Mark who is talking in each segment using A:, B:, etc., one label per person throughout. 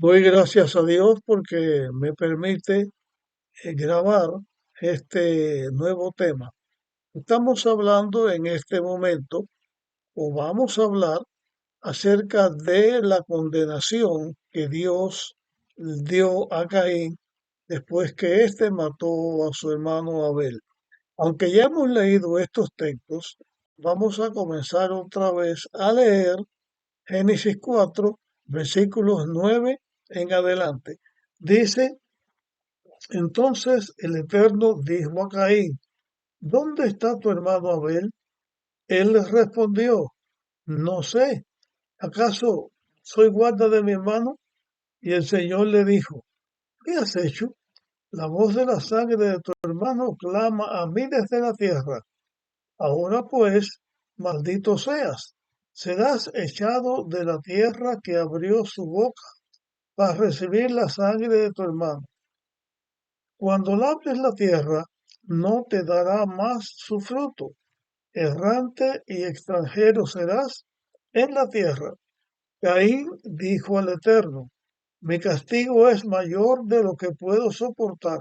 A: Doy gracias a Dios porque me permite grabar este nuevo tema. Estamos hablando en este momento, o vamos a hablar acerca de la condenación que Dios dio a Caín después que éste mató a su hermano Abel. Aunque ya hemos leído estos textos, vamos a comenzar otra vez a leer Génesis 4, versículos 9 en adelante. Dice, entonces el Eterno dijo a Caín, ¿dónde está tu hermano Abel? Él le respondió, no sé, ¿acaso soy guarda de mi hermano? Y el Señor le dijo, ¿qué has hecho? La voz de la sangre de tu hermano clama a mí desde la tierra. Ahora pues, maldito seas, serás echado de la tierra que abrió su boca para recibir la sangre de tu hermano. Cuando labres la tierra, no te dará más su fruto. Errante y extranjero serás en la tierra. Caín dijo al Eterno, mi castigo es mayor de lo que puedo soportar.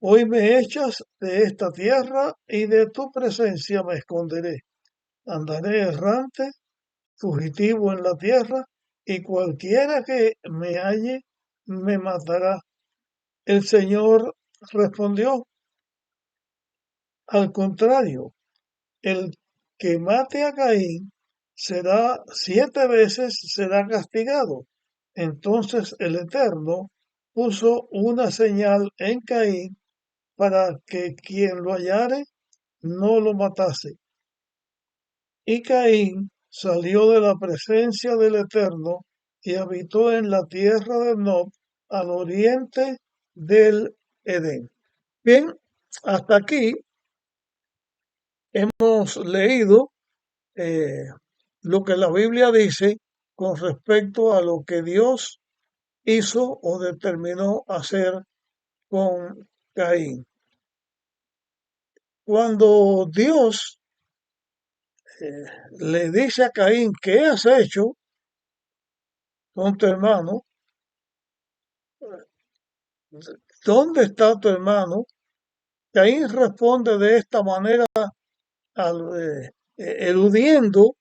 A: Hoy me echas de esta tierra y de tu presencia me esconderé. Andaré errante, fugitivo en la tierra, y cualquiera que me halle me matará. El Señor respondió, al contrario, el que mate a Caín será 7 veces será castigado. Entonces el Eterno puso una señal en Caín para que quien lo hallare no lo matase. Y Caín salió de la presencia del Eterno y habitó en la tierra de Nob, al oriente del Edén. Bien, hasta aquí hemos leído eh, lo que la Biblia dice con respecto a lo que Dios hizo o determinó hacer con Caín. Cuando Dios le dice a Caín, ¿qué has hecho con tu hermano? ¿Dónde está tu hermano? Caín responde de esta manera, eludiendo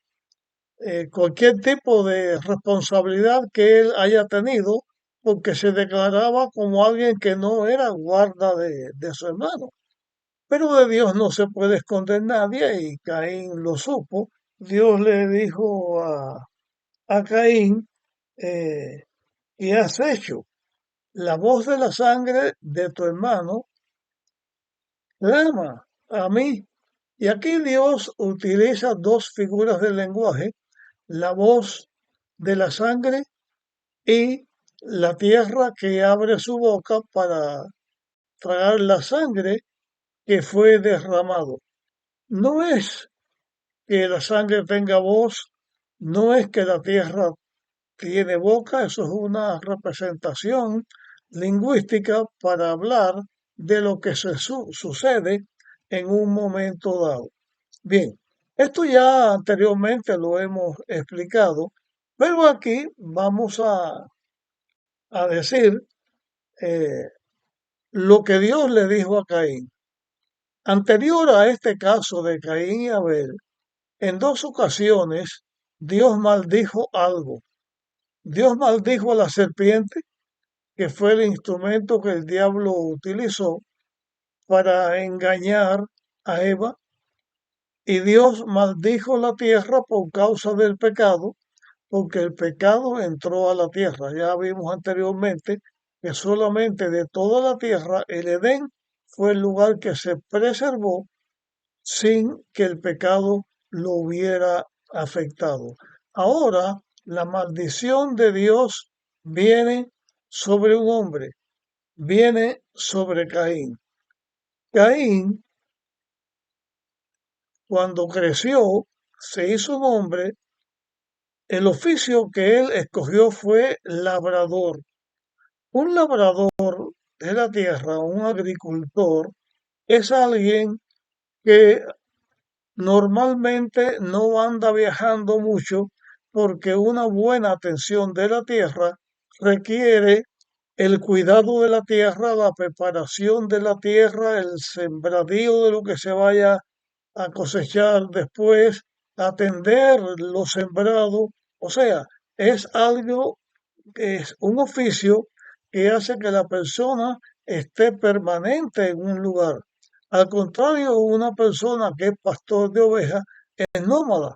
A: cualquier tipo de responsabilidad que él haya tenido, porque se declaraba como alguien que no era guarda de su hermano. Pero de Dios no se puede esconder nadie y Caín lo supo. Dios le dijo a Caín, eh, ¿qué has hecho? La voz de la sangre de tu hermano clama a mí. Y aquí Dios utiliza dos figuras del lenguaje, la voz de la sangre y la tierra que abre su boca para tragar la sangre que fue derramado. No es que la sangre tenga voz, no es que la tierra tiene boca, eso es una representación lingüística para hablar de lo que sucede en un momento dado. Bien, esto ya anteriormente lo hemos explicado, pero aquí vamos a decir eh, lo que Dios le dijo a Caín. Anterior a este caso de Caín y Abel, en dos ocasiones Dios maldijo algo. Dios maldijo a la serpiente, que fue el instrumento que el diablo utilizó para engañar a Eva, y Dios maldijo la tierra por causa del pecado, porque el pecado entró a la tierra. Ya vimos anteriormente que solamente de toda la tierra el Edén fue el lugar que se preservó sin que el pecado lo hubiera afectado. Ahora la maldición de Dios viene sobre un hombre, viene sobre Caín. Caín, cuando creció, se hizo un hombre. El oficio que él escogió fue labrador. Un labrador de la tierra, un agricultor, es alguien que normalmente no anda viajando mucho porque una buena atención de la tierra requiere el cuidado de la tierra, la preparación de la tierra, el sembradío de lo que se vaya a cosechar después, atender lo sembrado. O sea, es algo, es un oficio que hace que la persona esté permanente en un lugar. Al contrario, una persona que es pastor de ovejas es nómada,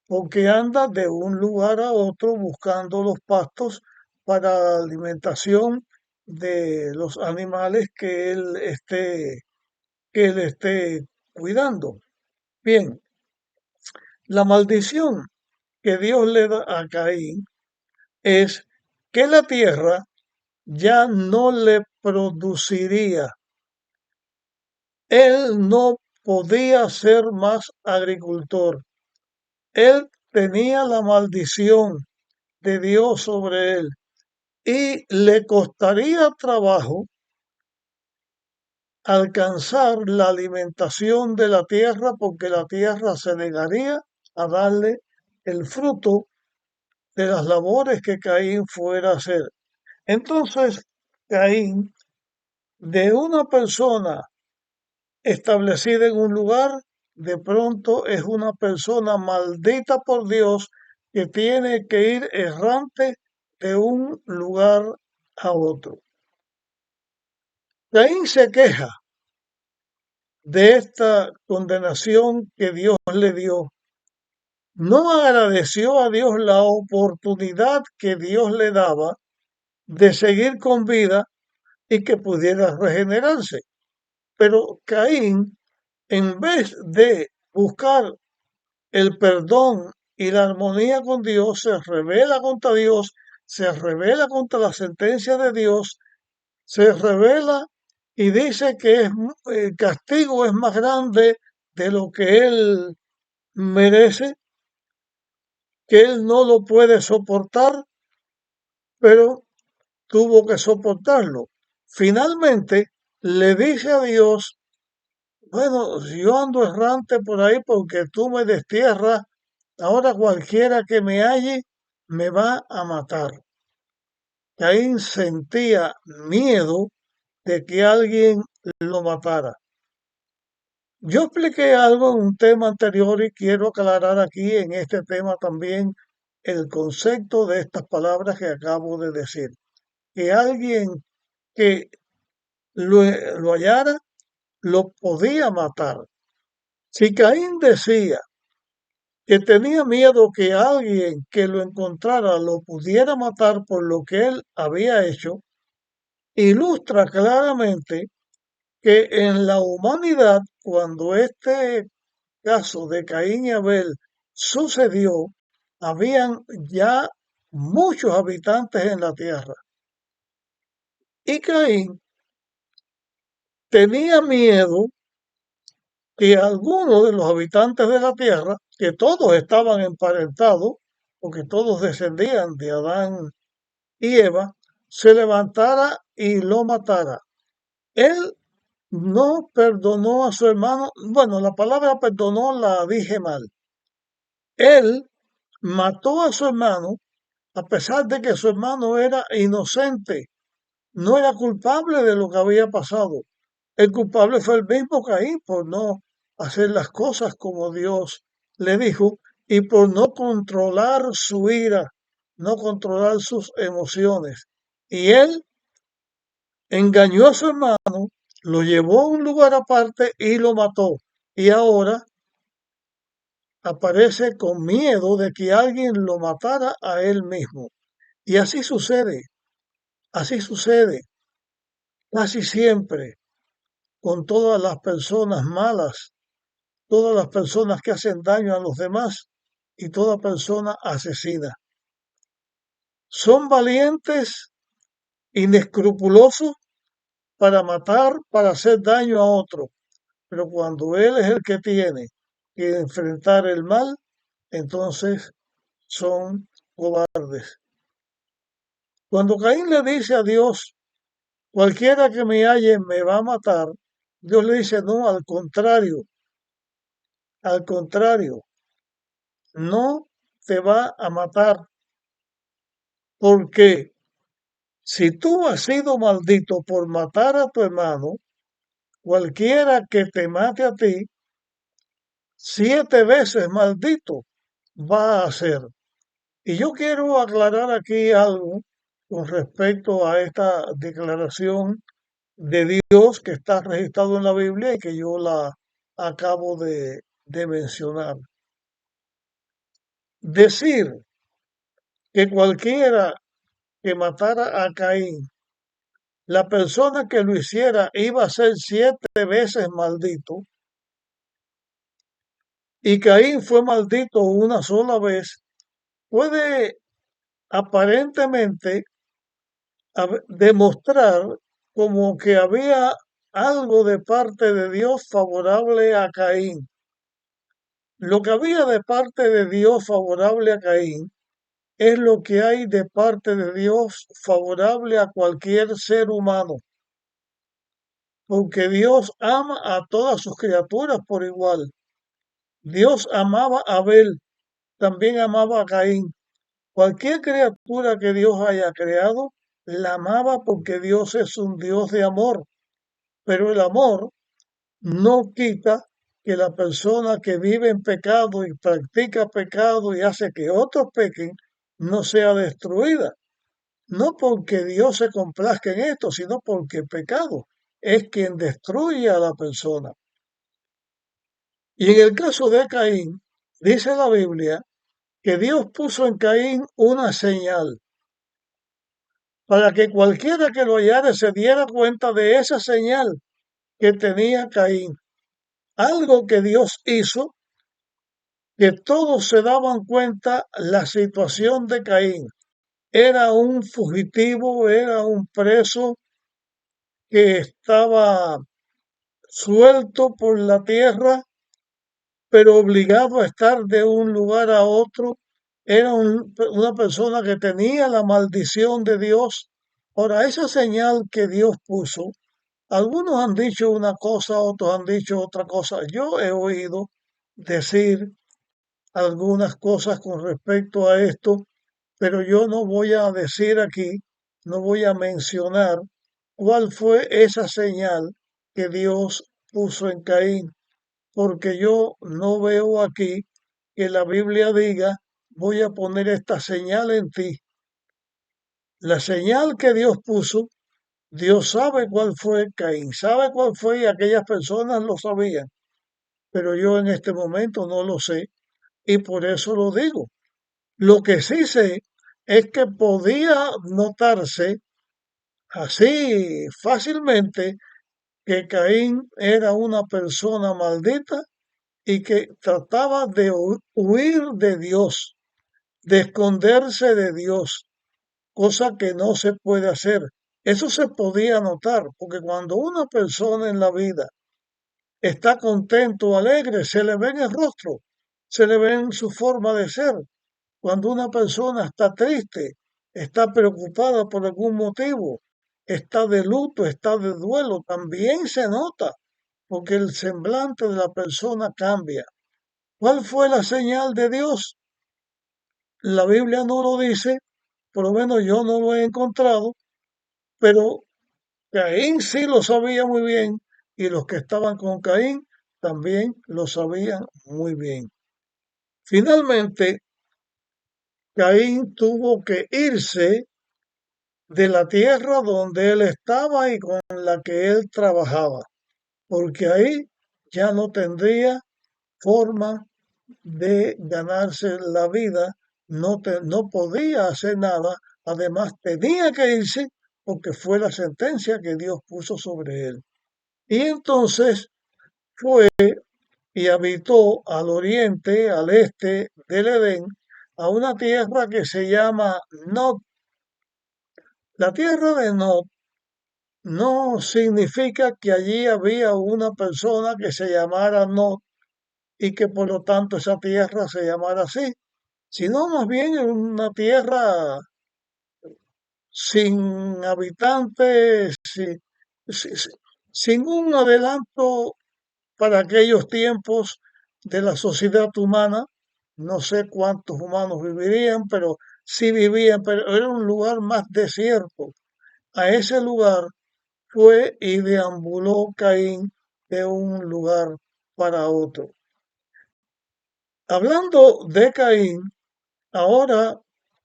A: porque anda de un lugar a otro buscando los pastos para la alimentación de los animales que él esté cuidando. Bien, la maldición que Dios le da a Caín es que la tierra ya no le produciría. Él no podía ser más agricultor. Él tenía la maldición de Dios sobre él y le costaría trabajo alcanzar la alimentación de la tierra porque la tierra se negaría a darle el fruto de las labores que Caín fuera a hacer. Entonces, Caín, de una persona establecida en un lugar, de pronto es una persona maldita por Dios que tiene que ir errante de un lugar a otro. Caín se queja de esta condenación que Dios le dio. No agradeció a Dios la oportunidad que Dios le daba de seguir con vida y que pudiera regenerarse. Pero Caín, en vez de buscar el perdón y la armonía con Dios, se revela contra Dios, se revela contra la sentencia de Dios, se revela y dice que el castigo es más grande de lo que él merece, que él no lo puede soportar, pero tuvo que soportarlo. Finalmente le dice a Dios: bueno, yo ando errante por ahí porque tú me destierras, ahora cualquiera que me halle me va a matar. Caín sentía miedo de que alguien lo matara. Yo expliqué algo en un tema anterior y quiero aclarar aquí en este tema también el concepto de estas palabras que acabo de decir. Que alguien que lo hallara lo podía matar. Si Caín decía que tenía miedo que alguien que lo encontrara lo pudiera matar por lo que él había hecho, ilustra claramente que en la humanidad, cuando este caso de Caín y Abel sucedió, habían ya muchos habitantes en la tierra. Y Caín tenía miedo que algunos de los habitantes de la tierra, que todos estaban emparentados, porque todos descendían de Adán y Eva, se levantara y lo matara. Él no perdonó a su hermano. Bueno, la palabra perdonó la dije mal. Él mató a su hermano a pesar de que su hermano era inocente, no era culpable de lo que había pasado. El culpable fue el mismo Caín por no hacer las cosas como Dios le dijo y por no controlar su ira, no controlar sus emociones. Y él engañó a su hermano, lo llevó a un lugar aparte y lo mató. Y ahora aparece con miedo de que alguien lo matara a él mismo. Y así sucede casi siempre con todas las personas malas, todas las personas que hacen daño a los demás y toda persona asesina. Son valientes, inescrupulosos para matar, para hacer daño a otro, pero cuando él es el que tiene que enfrentar el mal, entonces son cobardes. Cuando Caín le dice a Dios: cualquiera que me halle me va a matar, Dios le dice: no, al contrario, no te va a matar, porque Si tú has sido maldito por matar a tu hermano, cualquiera que te mate a ti, 7 veces maldito va a ser. Y yo quiero aclarar aquí algo con respecto a esta declaración de Dios que está registrado en la Biblia y que yo la acabo de mencionar. Decir que cualquiera que matara a Caín, la persona que lo hiciera iba a ser 7 veces maldito, y Caín fue maldito una sola vez, puede aparentemente demostrar como que había algo de parte de Dios favorable a Caín. Lo que había de parte de Dios favorable a Caín es lo que hay de parte de Dios favorable a cualquier ser humano, porque Dios ama a todas sus criaturas por igual. Dios amaba a Abel, también amaba a Caín. Cualquier criatura que Dios haya creado, la amaba porque Dios es un Dios de amor. Pero el amor no quita que la persona que vive en pecado y practica pecado y hace que otros pequen, no sea destruida. No porque Dios se complazca en esto, sino porque el pecado es quien destruye a la persona. Y en el caso de Caín, dice la Biblia que Dios puso en Caín una señal para que cualquiera que lo hallara se diera cuenta de esa señal que tenía Caín. Algo que Dios hizo, que todos se daban cuenta la situación de Caín. Era un fugitivo, era un preso que estaba suelto por la tierra, pero obligado a estar de un lugar a otro. Era una persona que tenía la maldición de Dios. Ahora, esa señal que Dios puso, algunos han dicho una cosa, otros han dicho otra cosa. Yo he oído decir algunas cosas con respecto a esto, pero yo no voy a decir aquí, no voy a mencionar cuál fue esa señal que Dios puso en Caín, porque yo no veo aquí que la Biblia diga, voy a poner esta señal en ti. La señal que Dios puso, Dios sabe cuál fue, Caín sabe cuál fue y aquellas personas lo sabían, pero yo en este momento no lo sé y por eso lo digo. Lo que sí sé es que podía notarse así fácilmente que Caín era una persona maldita y que trataba de huir de Dios, de esconderse de Dios, cosa que no se puede hacer. Eso se podía notar, porque cuando una persona en la vida está contento, alegre, se le ve en el rostro, se le ve en su forma de ser. Cuando una persona está triste, está preocupada por algún motivo, está de luto, está de duelo, también se nota, porque el semblante de la persona cambia. ¿Cuál fue la señal de Dios? La Biblia no lo dice, por lo menos yo no lo he encontrado, pero Caín sí lo sabía muy bien y los que estaban con Caín también lo sabían muy bien. Finalmente, Caín tuvo que irse de la tierra donde él estaba y con la que él trabajaba, porque ahí ya no tendría forma de ganarse la vida, no podía hacer nada, además tenía que irse porque fue la sentencia que Dios puso sobre él. Y entonces fue y habitó al oriente, al este del Edén, a una tierra que se llama Nod. La tierra de Nod no significa que allí había una persona que se llamara Nod y que por lo tanto esa tierra se llamara así, sino más bien una tierra sin habitantes, sin un adelanto para aquellos tiempos de la sociedad humana. No sé cuántos humanos vivirían, pero sí vivían, pero era un lugar más desierto, a ese lugar fue y deambuló Caín de un lugar para otro. Hablando de Caín, ahora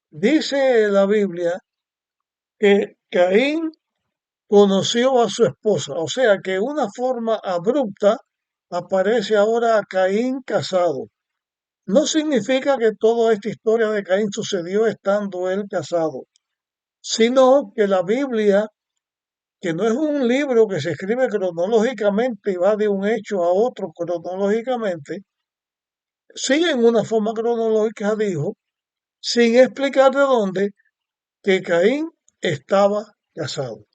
A: dice la Biblia que Caín conoció a su esposa, o sea que de una forma abrupta aparece ahora Caín casado. No significa que toda esta historia de Caín sucedió estando él casado, sino que la Biblia, que no es un libro que se escribe cronológicamente y va de un hecho a otro cronológicamente, sigue en una forma cronológica, dijo, sin explicar de dónde, que Caín estaba casado.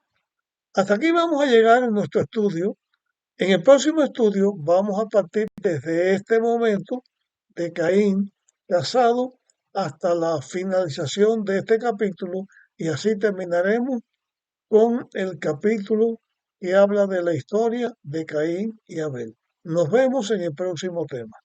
A: Hasta aquí vamos a llegar en nuestro estudio. En el próximo estudio vamos a partir desde este momento de Caín casado hasta la finalización de este capítulo y así terminaremos con el capítulo que habla de la historia de Caín y Abel. Nos vemos en el próximo tema.